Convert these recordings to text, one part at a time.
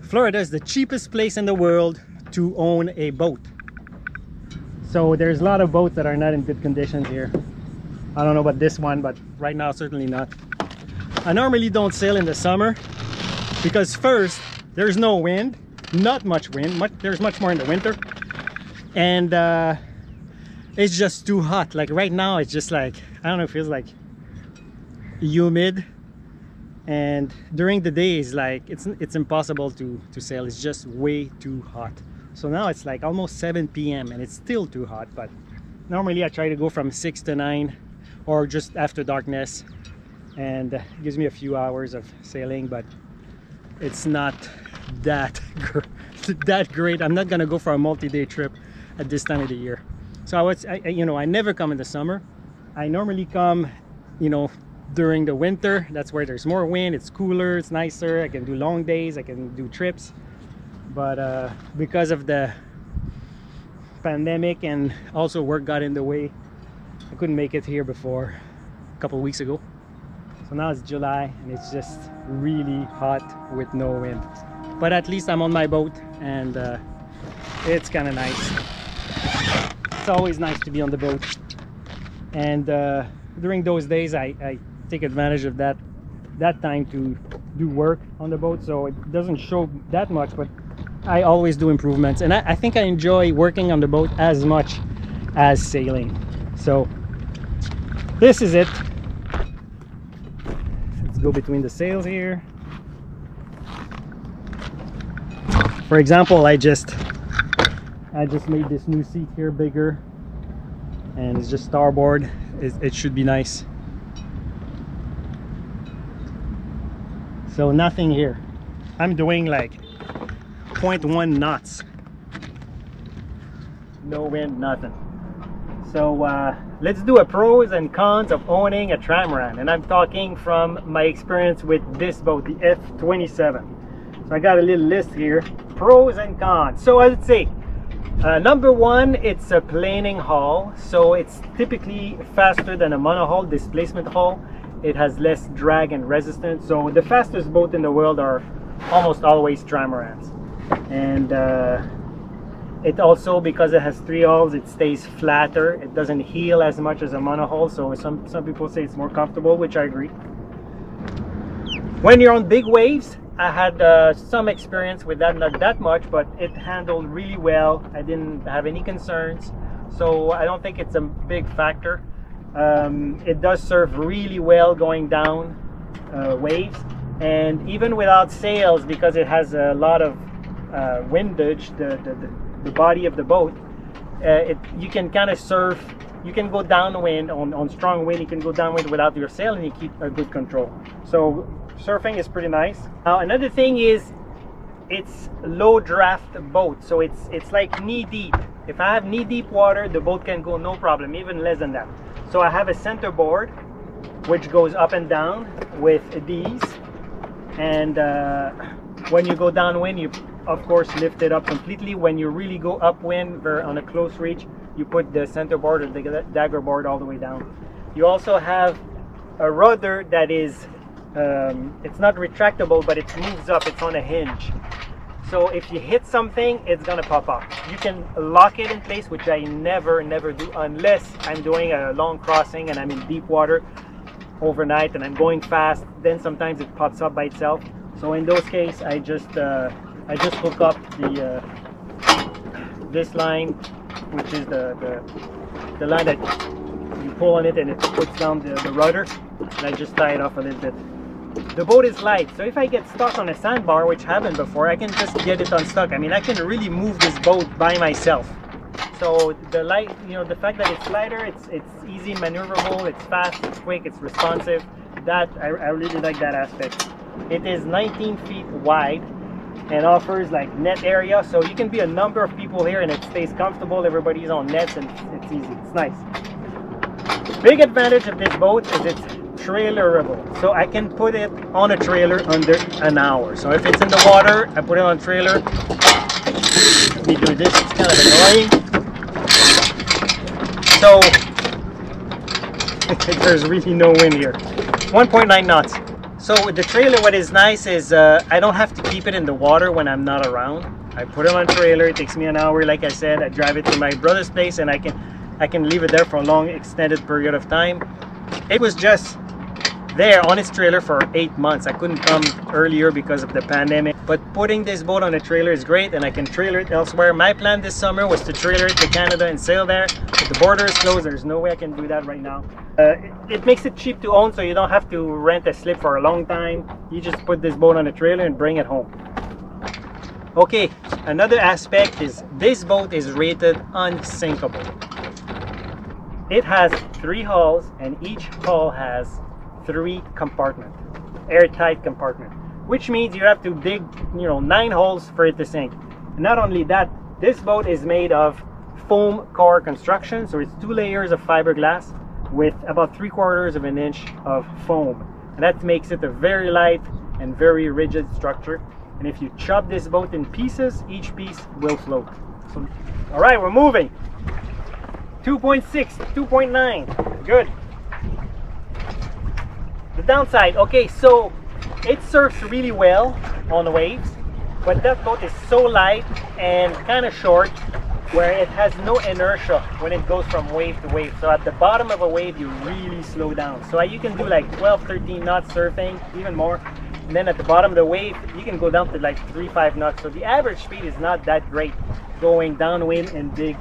Florida is the cheapest place in the world to own a boat. So there's a lot of boats that are not in good conditions here. I don't know about this one, but right now certainly not. I normally don't sail in the summer because first, there's no wind, not much wind, there's much more in the winter, and it's just too hot. Like right now it's just like, I don't know, it feels like humid, and during the day it's like it's impossible to sail. It's just way too hot. So now it's like almost 7 p.m. and it's still too hot, but normally I try to go from 6 to 9 or just after darkness, and it gives me a few hours of sailing, but it's not that great. I'm not gonna go for a multi-day trip at this time of the year. So I never come in the summer. I normally come, you know, during the winter. That's where there's more wind, it's cooler, it's nicer, I can do long days, I can do trips. But because of the pandemic and also work got in the way, I couldn't make it here before a couple of weeks ago. So now it's July and it's just really hot with no wind. But at least I'm on my boat, and it's kind of nice. It's always nice to be on the boat. And during those days I take advantage of that time to do work on the boat, so it doesn't show that much, but I always do improvements, and I think I enjoy working on the boat as much as sailing. So this is it. Let's go between the sails here. For example, I just made this new seat here bigger, and it's just starboard. It should be nice. So nothing here. I'm doing like 0.1 knots. No wind, nothing. So let's do a pros and cons of owning a Trimaran, and I'm talking from my experience with this boat, the F27. So I got a little list here, pros and cons. So I would say number one, it's a planing hull, so it's typically faster than a monohull displacement hull. It has less drag and resistance. So the fastest boat in the world are almost always Trimarans. And it also, because it has 3 hulls, it stays flatter. It doesn't heel as much as a monohull, so some people say it's more comfortable, which I agree. When you're on big waves, I had some experience with that, not that much, but it handled really well. I didn't have any concerns, so I don't think it's a big factor. It does serve really well going down waves, and even without sails, because it has a lot of windage, the body of the boat, you can kind of surf. You can go downwind on strong wind. You can go downwind without your sail, and you keep a good control. So surfing is pretty nice. Now another thing is it's low draft boat, so it's like knee deep. If I have knee deep water, the boat can go no problem, even less than that. So I have a center board which goes up and down with these, and when you go downwind, you of course lift it up completely. When you really go upwind on a close reach, you put the center board or the dagger board all the way down. You also have a rudder that is it's not retractable, but it moves up. It's on a hinge, so if you hit something, it's gonna pop off. You can lock it in place, which I never do unless I'm doing a long crossing and I'm in deep water overnight and I'm going fast. Then sometimes it pops up by itself. So in those cases, I just hook up the this line, which is the line that you pull on it and it puts down the rudder, and I just tie it off a little bit. The boat is light, so if I get stuck on a sandbar, which happened before, I can just get it unstuck. I mean, I can really move this boat by myself. So the light, you know, the fact that it's lighter, it's easy maneuverable, it's fast, it's quick, it's responsive. That I really like that aspect. It is 19 feet wide and offers like net area, so you can be a number of people here and it stays comfortable. Everybody's on nets and it's easy. It's nice. Big advantage of this boat is it's trailerable, so I can put it on a trailer under an hour. So if it's in the water, I put it on a trailer. Let me do this, it's kind of annoying. So there's really no wind here. 1.9 knots. So with the trailer, what is nice is I don't have to keep it in the water when I'm not around. I put it on trailer, it takes me an hour, like I said. I drive it to my brother's place and I can leave it there for a long extended period of time. It was just there on its trailer for 8 months. I couldn't come earlier because of the pandemic, but putting this boat on a trailer is great, and I can trailer it elsewhere. My plan this summer was to trailer it to Canada and sail there, but the border is closed. There's no way I can do that right now. It makes it cheap to own, so you don't have to rent a slip for a long time. You just put this boat on a trailer and bring it home. Okay, another aspect is this boat is rated unsinkable. It has 3 hulls, and each hull has 3 compartments, airtight compartment, which means you have to dig 9 holes for it to sink. And not only that, this boat is made of foam core construction, so it's 2 layers of fiberglass with about 3/4 of an inch of foam, and that makes it a very light and very rigid structure. And if you chop this boat in pieces, each piece will float. So, all right, we're moving. 2.6, 2.9, good. The downside, okay, so it surfs really well on the waves, but that boat is so light and kind of short where it has no inertia when it goes from wave to wave. So at the bottom of a wave, you really slow down. So you can do like 12, 13 knots surfing, even more. And then at the bottom of the wave, you can go down to like 3, 5 knots. So the average speed is not that great going downwind in big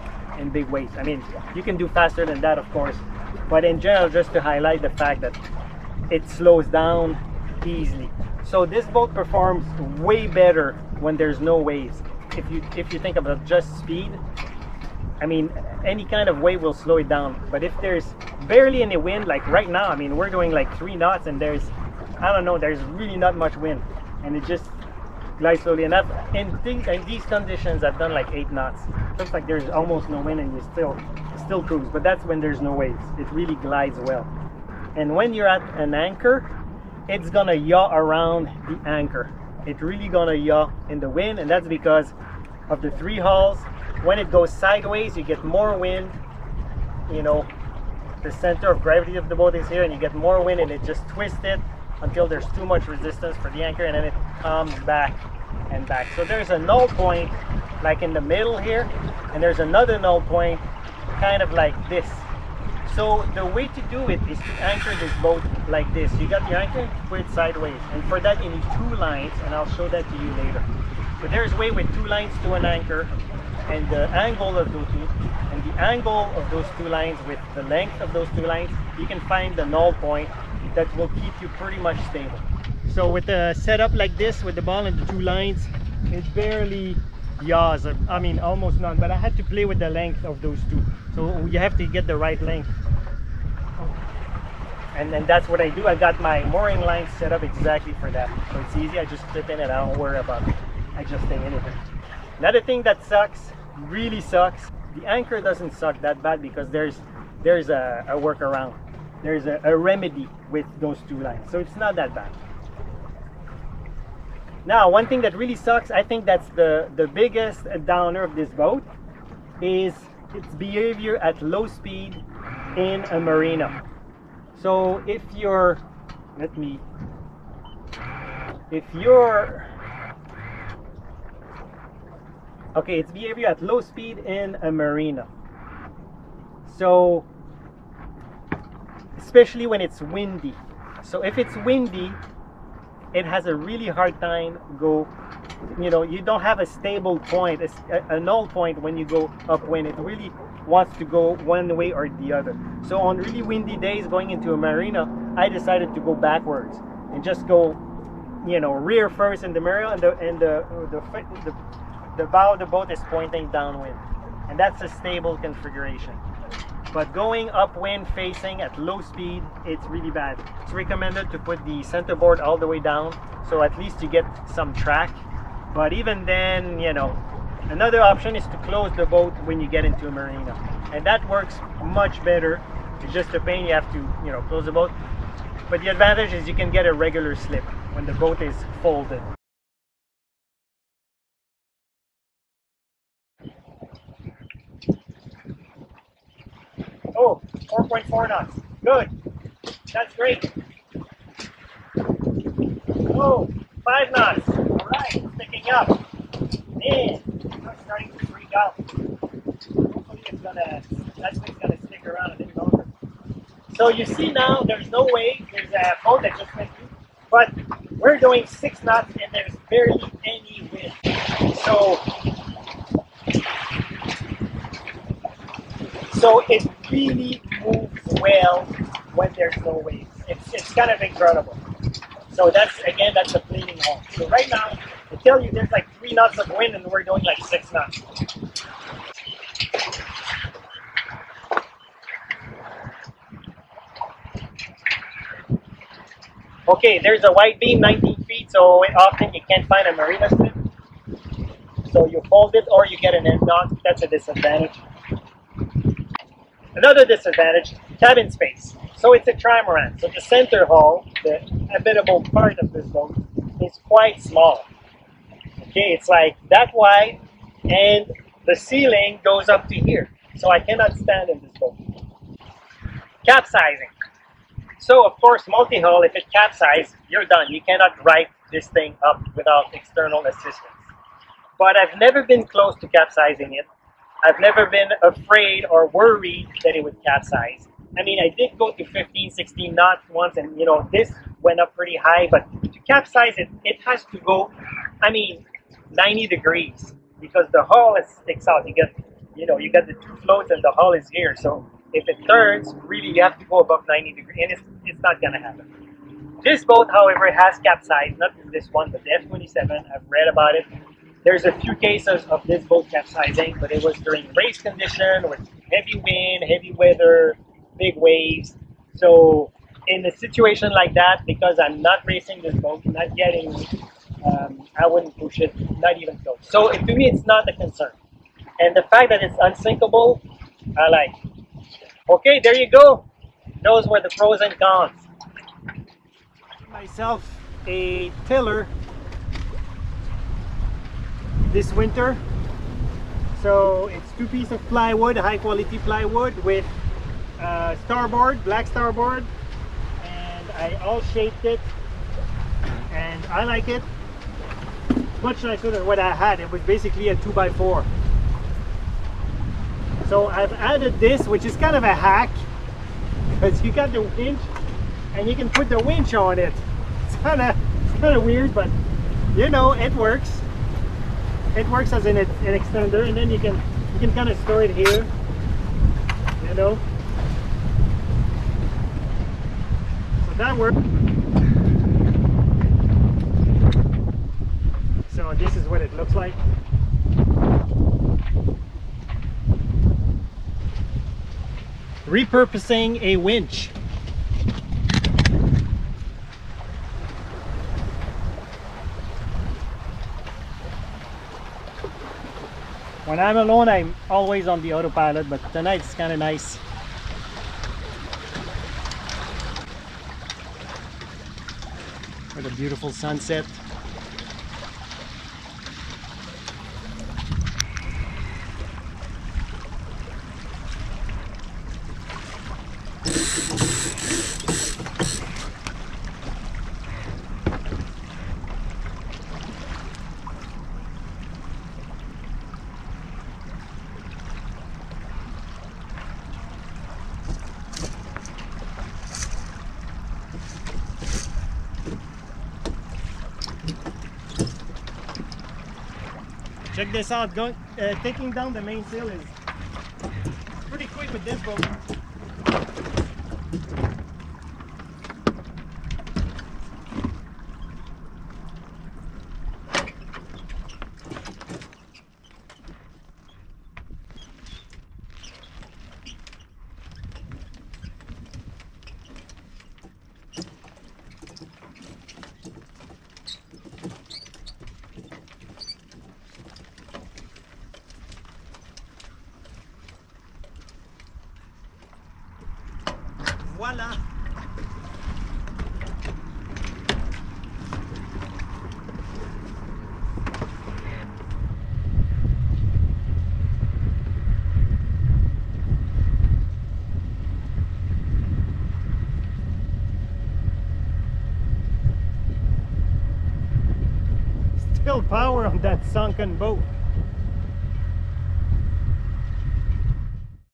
waves. I mean, you can do faster than that, of course, but in general, just to highlight the fact that it slows down easily. So this boat performs way better when there's no waves. If you think about just speed, I mean, any kind of wave will slow it down. But if there's barely any wind, like right now, I mean, we're doing like 3 knots and there's, I don't know, there's really not much wind, and it just glides slowly enough. In these conditions, I've done like 8 knots. Looks like there's almost no wind and you still cruise, but that's when there's no waves. It really glides well. And when you're at an anchor, it's gonna yaw around the anchor. It's really gonna yaw in the wind, and that's because of the 3 hulls. When it goes sideways, you get more wind. The center of gravity of the boat is here, and you get more wind, and it just twists it until there's too much resistance for the anchor, and then it comes back and back. So there's a null point like in the middle here, and there's another null point kind of like this. So the way to do it is to anchor this boat like this. You got your anchor, put it sideways, and for that you need 2 lines, and I'll show that to you later. But there's a way with 2 lines to an anchor, and the angle of those 2, and the angle of those 2 lines with the length of those 2 lines, you can find the null point that will keep you pretty much stable. So with the setup like this, with the ball and the 2 lines, it barely yaws. I mean, almost none, but I had to play with the length of those 2. So you have to get the right length. And then that's what I do. I got my mooring line set up exactly for that. So it's easy, I just clip in and I don't worry about adjusting anything. Another thing that sucks, really sucks, the anchor doesn't suck that bad because there's a workaround. There's a remedy with those 2 lines. So it's not that bad. Now, one thing that really sucks, I think that's the biggest downer of this boat, is its behavior at low speed in a marina. So if you're, okay, it's behavior at low speed in a marina. So, especially when it's windy. So if it's windy, it has a really hard time you don't have a stable point, a null point when you go upwind. It really wants to go one way or the other. So on really windy days going into a marina, I decided to go backwards and just go, rear first in the marina, and the bow of the boat is pointing downwind, and that's a stable configuration. But going upwind facing at low speed, it's really bad. It's recommended to put the centerboard all the way down, so at least you get some track. But even then, another option is to close the boat when you get into a marina, and that works much better. It's just a pain, you have to close the boat, but the advantage is you can get a regular slip when the boat is folded. Oh, 4.4 knots. Good. That's great. Whoa, 5 knots. All right, it's picking up. Man, I'm starting to freak out. Hopefully that thing's gonna stick around a bit longer. So you see now, there's no way, there's a boat that just went through, but we're doing 6 knots and there's barely any wind. So it really moves well when there's no waves. It's kind of incredible. So that's the cleaning hull. So right now, I tell you there's like 3 knots of wind and we're doing like 6 knots. Okay, there's a wide beam, 19 feet, so often you can't find a marina-slip. So you fold it or you get an end knot. That's a disadvantage. Another disadvantage, cabin space. So it's a trimaran. So the center hull, the habitable part of this boat, is quite small. Okay, it's like that wide, and the ceiling goes up to here. So I cannot stand in this boat. Capsizing. So of course, multi-hull, if it capsizes, you're done. You cannot right this thing up without external assistance. But I've never been close to capsizing it. I've never been afraid or worried that it would capsize. I mean, I did go to 15, 16 knots once, and you know, this went up pretty high, but to capsize it, it has to go, I mean, 90 degrees, because the hull sticks out. You got the 2 floats and the hull is here. So if it turns, really you have to go above 90 degrees, and it's not gonna happen. This boat, however, has capsized, not this one, but the F27, I've read about it. There's a few cases of this boat capsizing, but it was during race condition with heavy wind, heavy weather, big waves. So in a situation like that, because I'm not racing this boat, not getting, I wouldn't push it, not even close. So to me, it's not a concern. And the fact that it's unsinkable, I like. Okay, there you go. Those were the pros and cons. Myself a tiller this winter. So it's 2 pieces of plywood, high quality plywood with starboard, black starboard, and I all shaped it, and I like it much nicer than what I had. It was basically a 2x4. So I've added this, which is kind of a hack, because you got the winch and you can put the winch on it. It's kind of weird, but you know, it works. It works as an extender, and then you can kind of store it here, you know. So that works. So this is what it looks like. Repurposing a winch. When I'm alone, I'm always on the autopilot, but tonight it's kind of nice. With a beautiful sunset. Check this out, taking down the mainsail is pretty quick with this boat. still power on that sunken boat.